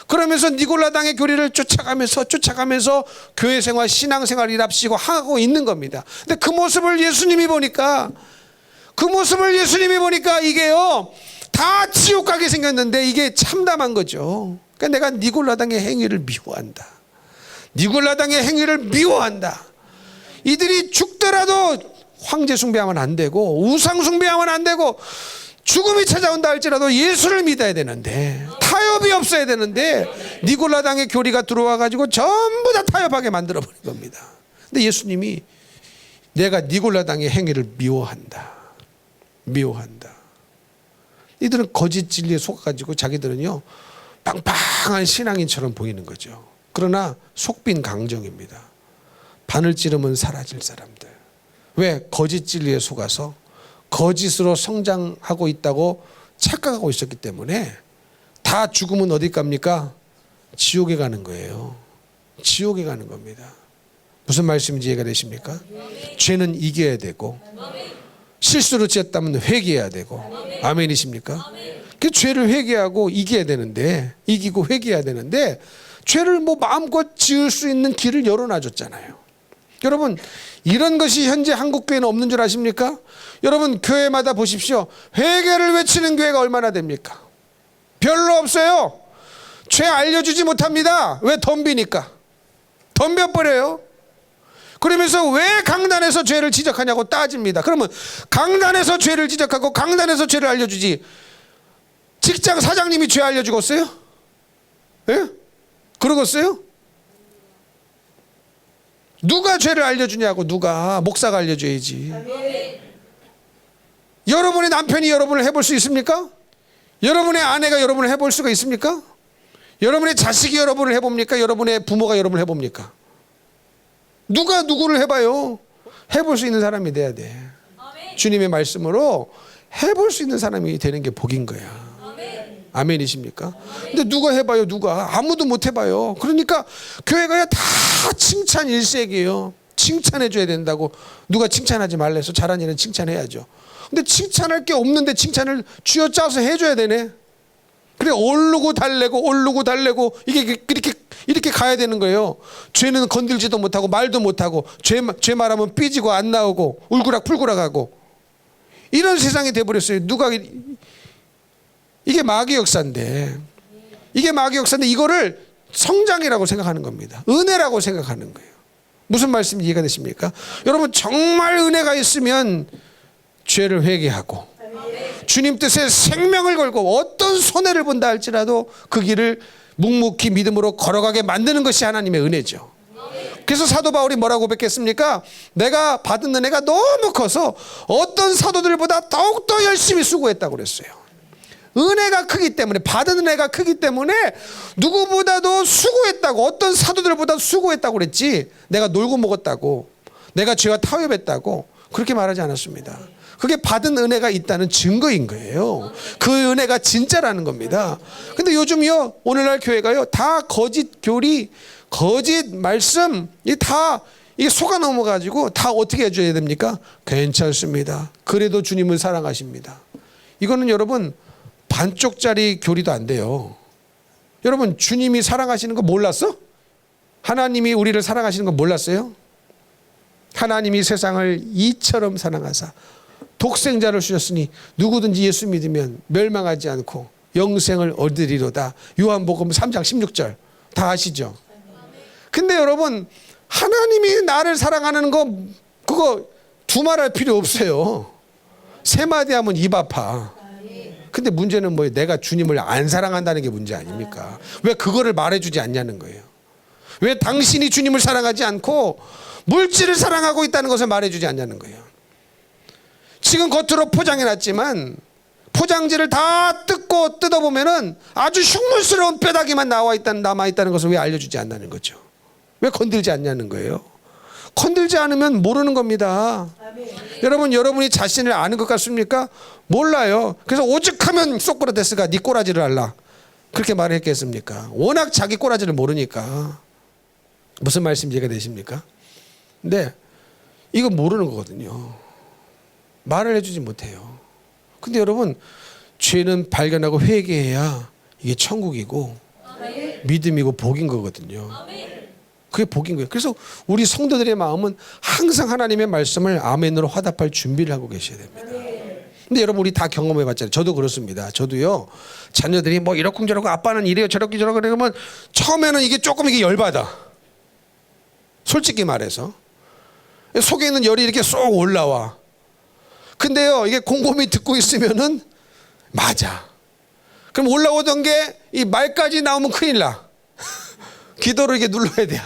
그러면서 니골라당의 교리를 쫓아가면서 교회 생활, 신앙 생활이랍시고 하고 있는 겁니다. 근데 그 모습을 예수님이 보니까 이게요, 다 지옥 가게 생겼는데 이게 참담한 거죠. 그러니까 내가 니골라당의 행위를 미워한다. 니골라당의 행위를 미워한다. 이들이 죽더라도 황제 숭배하면 안 되고 우상 숭배하면 안 되고 죽음이 찾아온다 할지라도 예수를 믿어야 되는데, 타협이 없어야 되는데 니골라당의 교리가 들어와 가지고 전부 다 타협하게 만들어 버린 겁니다. 근데 예수님이 내가 니골라당의 행위를 미워한다. 이들은 거짓 진리에 속아 가지고 자기들은요 빵빵한 신앙인처럼 보이는 거죠. 그러나 속빈 강정입니다. 바늘 찌르면 사라질 사람들. 왜? 거짓 진리에 속아서 거짓으로 성장하고 있다고 착각하고 있었기 때문에 다 죽으면 어디 갑니까? 지옥에 가는 거예요. 지옥에 가는 겁니다. 무슨 말씀인지 이해가 되십니까? 죄는 이겨야 되고 실수로 지었다면 회개해야 되고, 아멘이십니까? 그 죄를 회개하고 이겨야 되는데, 이기고 회개해야 되는데 죄를 뭐 마음껏 지을 수 있는 길을 열어놔줬잖아요. 여러분, 이런 것이 현재 한국 교회는 없는 줄 아십니까? 여러분, 교회마다 보십시오. 회개를 외치는 교회가 얼마나 됩니까? 별로 없어요. 죄 알려주지 못합니다. 왜? 덤비니까. 덤벼버려요. 그러면서 왜 강단에서 죄를 지적하냐고 따집니다. 그러면 강단에서 죄를 지적하고 강단에서 죄를 알려주지, 직장 사장님이 죄 알려주겠어요? 예? 그러겠어요? 누가 죄를 알려주냐고. 누가? 목사가 알려줘야지. 여러분의 남편이 여러분을 해볼 수 있습니까? 여러분의 아내가 여러분을 해볼 수가 있습니까? 여러분의 자식이 여러분을 해봅니까? 여러분의 부모가 여러분을 해봅니까? 누가 누구를 해봐요? 해볼 수 있는 사람이 돼야 돼. 주님의 말씀으로 해볼 수 있는 사람이 되는 게 복인 거야. 아멘이십니까? 근데 누가 해봐요? 누가? 아무도 못 해봐요. 그러니까 교회가 다 칭찬 일색이에요. 칭찬해줘야 된다고. 누가 칭찬하지 말래서 잘한 일은 칭찬해야죠. 근데 칭찬할 게 없는데 칭찬을 쥐어짜서 해줘야 되네. 그래, 오르고 달래고 이렇게 가야 되는 거예요. 죄는 건들지도 못하고 말도 못하고 죄 말하면 삐지고 안 나오고 울그락불그락하고 이런 세상이 돼버렸어요. 누가 이게 마귀 역사인데, 이거를 성장이라고 생각하는 겁니다. 은혜라고 생각하는 거예요. 무슨 말씀 이해가 되십니까? 여러분, 정말 은혜가 있으면 죄를 회개하고 주님 뜻에 생명을 걸고 어떤 손해를 본다 할지라도 그 길을 묵묵히 믿음으로 걸어가게 만드는 것이 하나님의 은혜죠. 그래서 사도 바울이 뭐라고 고백했습니까? 내가 받은 은혜가 너무 커서 어떤 사도들보다 더욱더 열심히 수고했다고 그랬어요. 은혜가 크기 때문에, 받은 은혜가 크기 때문에 누구보다도 수고했다고, 어떤 사도들보다 수고했다고 그랬지, 내가 놀고 먹었다고, 내가 죄와 타협했다고 그렇게 말하지 않았습니다. 그게 받은 은혜가 있다는 증거인 거예요. 그 은혜가 진짜라는 겁니다. 근데 요즘요, 오늘날 교회가요, 다 거짓 교리, 거짓 말씀, 이게 속아 넘어가지고 다 어떻게 해줘야 됩니까? 괜찮습니다. 그래도 주님을 사랑하십니다. 이거는 여러분, 반쪽짜리 교리도 안 돼요. 여러분, 주님이 사랑하시는 거 몰랐어? 하나님이 우리를 사랑하시는 거 몰랐어요? 하나님이 세상을 이처럼 사랑하사 독생자를 주셨으니 누구든지 예수 믿으면 멸망하지 않고 영생을 얻으리로다. 요한복음 3장 16절 다 아시죠? 근데 여러분, 하나님이 나를 사랑하는 거 그거 두말할 필요 없어요. 세 마디 하면 입 아파. 근데 문제는 뭐예요? 내가 주님을 안 사랑한다는 게 문제 아닙니까? 왜 그거를 말해주지 않냐는 거예요. 왜 당신이 주님을 사랑하지 않고 물질을 사랑하고 있다는 것을 말해주지 않냐는 거예요. 지금 겉으로 포장해놨지만 포장지를 다 뜯어보면은 아주 흉물스러운 뼈다귀만 남아있다는 것을 왜 알려주지 않냐는 거죠. 왜 건들지 않냐는 거예요. 건들지 않으면 모르는 겁니다. 여러분, 여러분이 자신을 아는 것 같습니까? 몰라요. 그래서 오죽하면 소크라테스가 네 꼬라지를 알라 그렇게 말을 했겠습니까? 워낙 자기 꼬라지를 모르니까. 무슨 말씀 이해가 되십니까? 근데 이거 모르는 거거든요. 말을 해주지 못해요. 근데 여러분, 죄는 발견하고 회개해야 이게 천국이고 믿음이고 복인 거거든요. 그게 복인 거예요. 그래서 우리 성도들의 마음은 항상 하나님의 말씀을 아멘으로 화답할 준비를 하고 계셔야 됩니다. 근데 여러분, 우리 다 경험해 봤잖아요. 저도 그렇습니다. 저도요, 자녀들이 뭐 이러쿵저러쿵 아빠는 이래요 저렇게 그러면 처음에는 이게 열받아. 솔직히 말해서 속에 있는 열이 이렇게 쏙 올라와. 근데요, 이게 곰곰이 듣고 있으면은 맞아. 그럼 올라오던 게 이 말까지 나오면 큰일 나. 기도를 이렇게 눌러야 돼.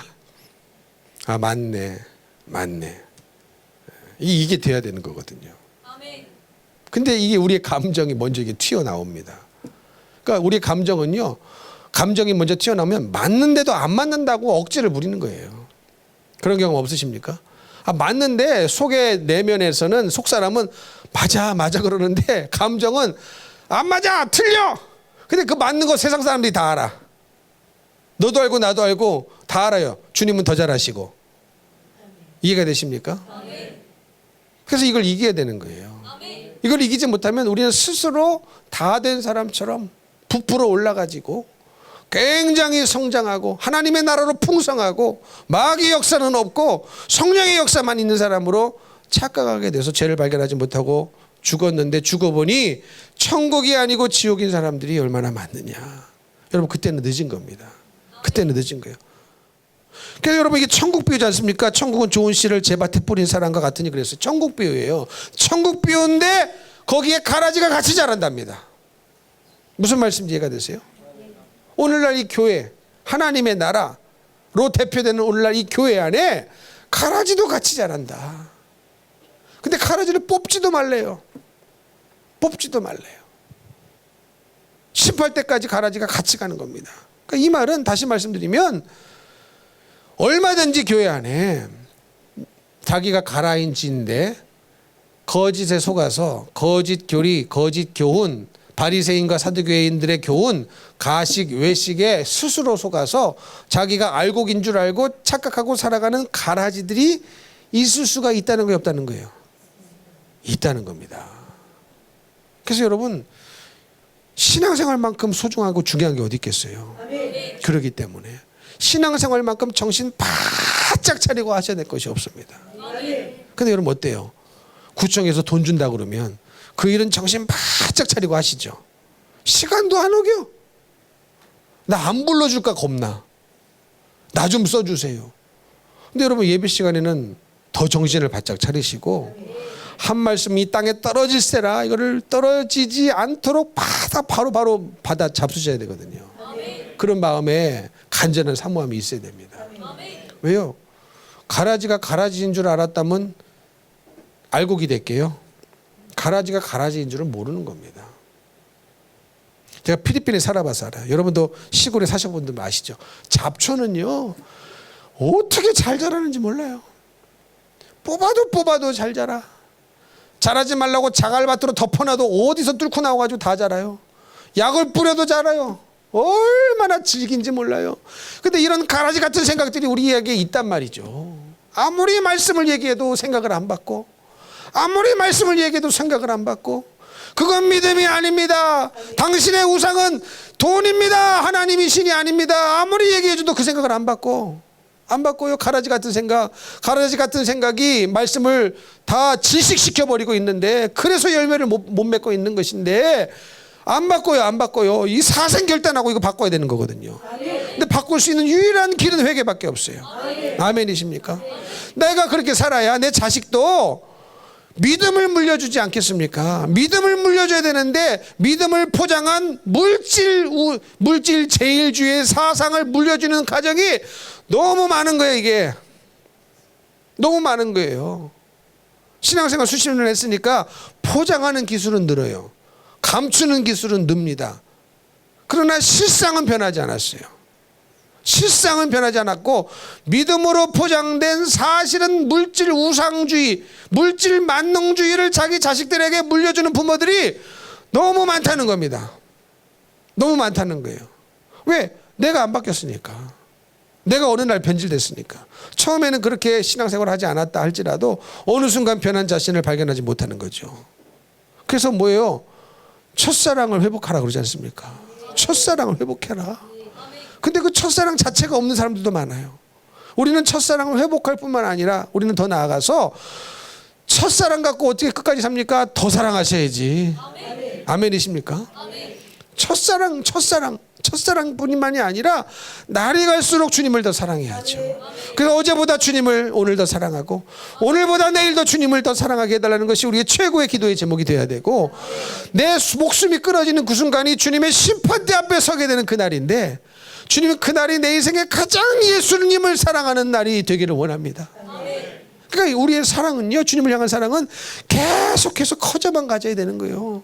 아, 맞네. 이게 돼야 되는 거거든요. 근데 이게 우리의 감정이 먼저 이게 튀어나옵니다. 그러니까 우리의 감정은요, 감정이 먼저 튀어나오면 맞는데도 안 맞는다고 억지를 부리는 거예요. 그런 경험 없으십니까? 맞는데 속의 내면에서는, 속사람은 맞아 그러는데 감정은 안 맞아, 틀려. 근데 그 맞는 거 세상 사람들이 다 알아. 너도 알고 나도 알고 다 알아요. 주님은 더 잘 아시고. 이해가 되십니까? 그래서 이걸 이겨야 되는 거예요. 이걸 이기지 못하면 우리는 스스로 다 된 사람처럼 부풀어 올라가지고 굉장히 성장하고 하나님의 나라로 풍성하고 마귀의 역사는 없고 성령의 역사만 있는 사람으로 착각하게 돼서 죄를 발견하지 못하고 죽었는데 죽어보니 천국이 아니고 지옥인 사람들이 얼마나 많느냐. 여러분 그때는 늦은 겁니다. 그때는 늦은 거예요. 그래서 여러분 이게 천국 비유지 않습니까? 천국은 좋은 씨를 제 밭에 뿌린 사람과 같으니 그랬어요. 천국 비유예요. 천국 비유인데 거기에 가라지가 같이 자란답니다. 무슨 말씀인지 이해가 되세요? 오늘날 이 교회 하나님의 나라로 대표되는 오늘날 이 교회 안에 가라지도 같이 자란다. 근데 가라지를 뽑지도 말래요. 뽑지도 말래요. 심할 때까지 가라지가 같이 가는 겁니다. 그러니까 이 말은 다시 말씀드리면 얼마든지 교회 안에 자기가 가라인지인데 거짓에 속아서 거짓 교리, 거짓 교훈, 바리새인과 사두개인들의 교훈, 가식, 외식에 스스로 속아서 자기가 알곡인 줄 알고 착각하고 살아가는 가라지들이 있을 수가 있다는 거예요, 없다는 거예요? 있다는 겁니다. 그래서 여러분 신앙생활만큼 소중하고 중요한 게 어디 있겠어요? 그렇기 때문에 신앙생활만큼 정신 바짝 차리고 하셔야 될 것이 없습니다. 근데 여러분 어때요? 구청에서 돈 준다 그러면 그 일은 정신 바짝 차리고 하시죠. 시간도 안 오겨. 나 안 불러줄까 겁나. 나 좀 써주세요. 근데 여러분 예배 시간에는 더 정신을 바짝 차리시고 한 말씀이 이 땅에 떨어질세라 이거를 떨어지지 않도록 바로 받아 잡수셔야 되거든요. 그런 마음에 간절한 사모함이 있어야 됩니다. 왜요? 가라지가 가라지인 줄 알았다면 알곡이 될게요. 가라지가 가라지인 줄은 모르는 겁니다. 제가 필리핀에 살아봐서 알아요. 여러분도 시골에 사셔본 분들 아시죠? 잡초는요 어떻게 잘 자라는지 몰라요. 뽑아도 잘 자라. 자라지 말라고 자갈밭으로 덮어놔도 어디서 뚫고 나와가지고 다 자라요. 약을 뿌려도 자라요. 얼마나 질긴지 몰라요. 근데 이런 가라지 같은 생각들이 우리에게 있단 말이죠. 아무리 말씀을 얘기해도 생각을 안 받고 아무리 말씀을 얘기해도 생각을 안 받고 그건 믿음이 아닙니다. 당신의 우상은 돈입니다. 하나님이 신이 아닙니다. 아무리 얘기해줘도 그 생각을 안 받고요. 가라지 같은 생각이 말씀을 다 질식시켜버리고 있는데 그래서 열매를 못 맺고 있는 것인데 안 바꿔요. 이 사생결단하고 이거 바꿔야 되는 거거든요. 근데 바꿀 수 있는 유일한 길은 회개밖에 없어요. 아멘이십니까? 내가 그렇게 살아야 내 자식도 믿음을 물려주지 않겠습니까? 믿음을 물려줘야 되는데 믿음을 포장한 물질 제일주의 사상을 물려주는 가정이 너무 많은 거예요. 이게 너무 많은 거예요. 신앙생활 수십 년 했으니까 포장하는 기술은 늘어요. 감추는 기술은 늡니다. 그러나 실상은 변하지 않았어요. 실상은 변하지 않았고 믿음으로 포장된 사실은 물질 우상주의, 물질 만능주의를 자기 자식들에게 물려주는 부모들이 너무 많다는 겁니다. 너무 많다는 거예요. 왜? 내가 안 바뀌었으니까. 내가 어느 날 변질됐으니까. 처음에는 그렇게 신앙생활을 하지 않았다 할지라도 어느 순간 변한 자신을 발견하지 못하는 거죠. 그래서 뭐예요? 첫사랑을 회복하라 그러지 않습니까? 첫사랑을 회복해라. 근데 그 첫사랑 자체가 없는 사람들도 많아요. 우리는 첫사랑을 회복할 뿐만 아니라 우리는 더 나아가서 첫사랑 갖고 어떻게 끝까지 삽니까? 더 사랑하셔야지. 아멘이십니까? 첫사랑뿐만이 아니라 날이 갈수록 주님을 더 사랑해야죠. 그래서 어제보다 주님을 오늘 더 사랑하고 오늘보다 내일 더 주님을 더 사랑하게 해달라는 것이 우리의 최고의 기도의 제목이 되어야 되고 내 목숨이 끊어지는 그 순간이 주님의 심판대 앞에 서게 되는 그날인데 주님은 그날이 내 인생에 가장 예수님을 사랑하는 날이 되기를 원합니다. 그러니까 우리의 사랑은요, 주님을 향한 사랑은 계속해서 커져만 가져야 되는 거예요.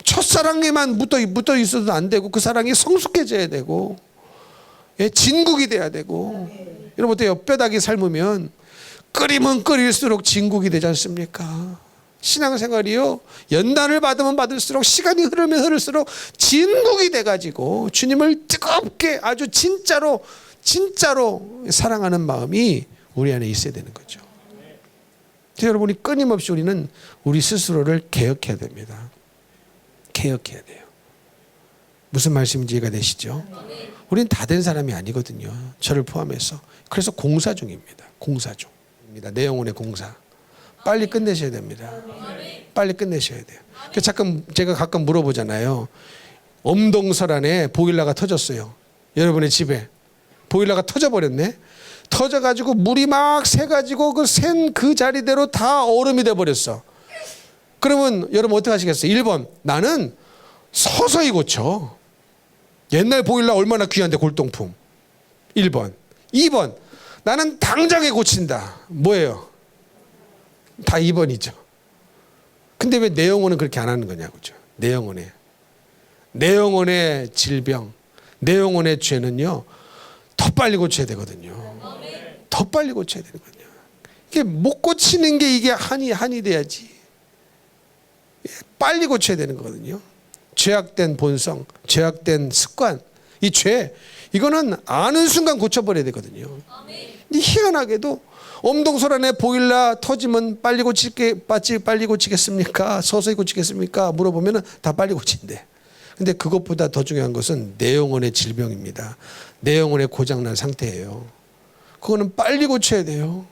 첫사랑에만 묻어 있어도 안 되고 그 사랑이 성숙해져야 되고 진국이 돼야 되고. 여러분 어때요? 뼈다귀 삶으면 끓이면 끓일수록 진국이 되지 않습니까? 신앙생활이요, 연단을 받으면 받을수록 시간이 흐르면 흐를수록 진국이 돼가지고 주님을 뜨겁게 아주 진짜로 사랑하는 마음이 우리 안에 있어야 되는 거죠. 여러분이 끊임없이 우리는 우리 스스로를 개혁해야 됩니다. 개혁해야 돼요. 무슨 말씀인지 이해가 되시죠? 우린 다 된 사람이 아니거든요. 저를 포함해서. 그래서 공사 중입니다. 공사 중입니다. 내 영혼의 공사. 빨리 끝내셔야 됩니다. 빨리 끝내셔야 돼요. 제가 가끔 물어보잖아요. 엄동설 안에 보일러가 터졌어요. 여러분의 집에 보일러가 터져버렸네. 터져가지고 물이 막 새가지고 그 샌 그 자리대로 다 얼음이 돼버렸어. 그러면 여러분 어떻게 하시겠어요? 1번, 나는 서서히 고쳐. 옛날 보일러 얼마나 귀한데, 골동품. 1번. 2번, 나는 당장에 고친다. 뭐예요? 다 2번이죠. 근데 왜 내 영혼은 그렇게 안 하는 거냐고죠. 내 영혼의 질병, 내 영혼의 죄는요, 더 빨리 고쳐야 되거든요. 더 빨리 고쳐야 되거든요. 이게 못 고치는 게 이게 한이 돼야지. 빨리 고쳐야 되는 거거든요. 죄악된 본성, 죄악된 습관, 이 죄, 이거는 아는 순간 고쳐버려야 되거든요. 근데 희한하게도 엄동설 안에 보일러 터지면 빨리 고치겠습니까? 서서히 고치겠습니까? 물어보면 다 빨리 고친대. 근데 그것보다 더 중요한 것은 내 영혼의 질병입니다. 내 영혼의 고장난 상태예요. 그거는 빨리 고쳐야 돼요.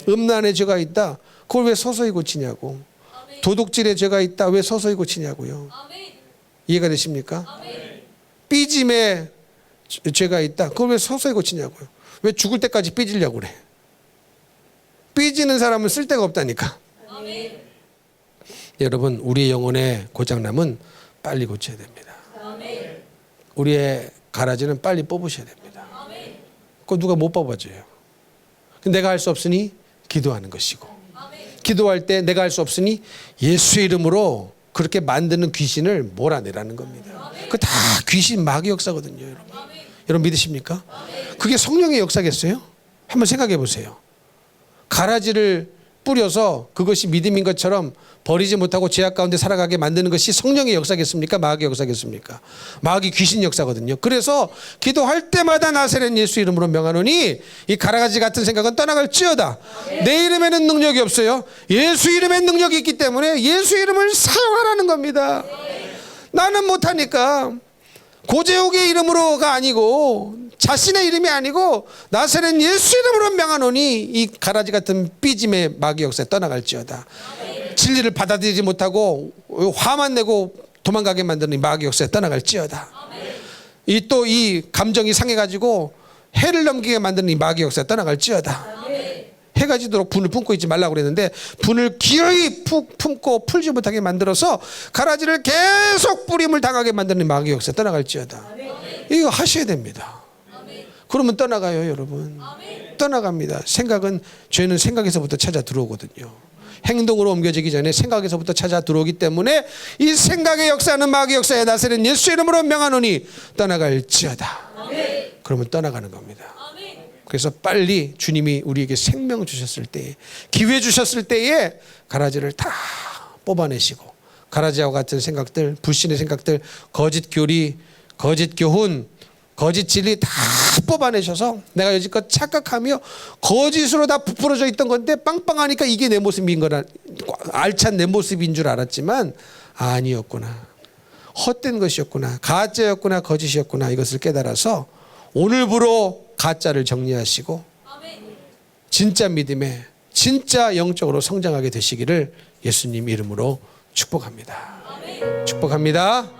음란의 죄가 있다. 그걸 왜 서서히 고치냐고. 도둑질의 죄가 있다. 왜 서서히 고치냐고요. 이해가 되십니까? 삐짐의 죄가 있다. 그걸 왜 서서히 고치냐고요. 왜 죽을 때까지 삐지려고 그래. 삐지는 사람은 쓸데가 없다니까. 여러분, 우리의 영혼의 고장남은 빨리 고쳐야 됩니다. 우리의 가라지는 빨리 뽑으셔야 됩니다. 그거 누가 못 뽑아줘요. 내가 할 수 없으니 기도하는 것이고, 기도할 때 내가 할 수 없으니 예수의 이름으로 그렇게 만드는 귀신을 몰아내라는 겁니다. 그 다 귀신 마귀 역사거든요. 여러분 믿으십니까? 그게 성령의 역사겠어요? 한번 생각해 보세요. 가라지를 뿌려서 그것이 믿음인 것처럼 버리지 못하고 죄악 가운데 살아가게 만드는 것이 성령의 역사겠습니까? 마귀의 역사겠습니까? 마귀 귀신 역사거든요. 그래서 기도할 때마다 나사렛 예수 이름으로 명하노니 이 가라지 같은 생각은 떠나갈지어다. 내 이름에는 능력이 없어요. 예수 이름에 능력이 있기 때문에 예수 이름을 사용하라는 겁니다. 나는 못하니까 고재욱의 이름으로가 아니고 자신의 이름이 아니고 나사렛 예수 이름으로 명하노니 이 가라지 같은 삐짐의 마귀 역사에 떠나갈지어다. 진리를 받아들이지 못하고 화만 내고 도망가게 만드는 이 마귀 역사에 떠나갈지어다. 이 감정이 상해가지고 해를 넘기게 만드는 이 마귀 역사에 떠나갈지어다. 해가 지도록 분을 품고 있지 말라고 그랬는데 분을 기어이 품고 풀지 못하게 만들어서 가라지를 계속 뿌림을 당하게 만드는 마귀 역사에 떠나갈지어다. 이거 하셔야 됩니다. 그러면 떠나가요, 여러분. 떠나갑니다. 죄는 생각에서부터 찾아 들어오거든요. 행동으로 옮겨지기 전에 생각에서부터 찾아 들어오기 때문에 이 생각의 역사는 마귀 역사에 나서는 예수 이름으로 명하노니 떠나갈지어다. 그러면 떠나가는 겁니다. 그래서 빨리 주님이 우리에게 생명 주셨을 때에, 기회 주셨을 때에 가라지를 다 뽑아내시고, 가라지와 같은 생각들, 불신의 생각들, 거짓 교리, 거짓 교훈, 거짓 진리 다 뽑아내셔서 내가 여지껏 착각하며 거짓으로 다 부풀어져 있던 건데 빵빵하니까 이게 내 모습인 거라, 알찬 내 모습인 줄 알았지만 아니었구나. 헛된 것이었구나. 가짜였구나. 거짓이었구나. 이것을 깨달아서 오늘부로 가짜를 정리하시고 진짜 믿음에, 진짜 영적으로 성장하게 되시기를 예수님 이름으로 축복합니다. 축복합니다.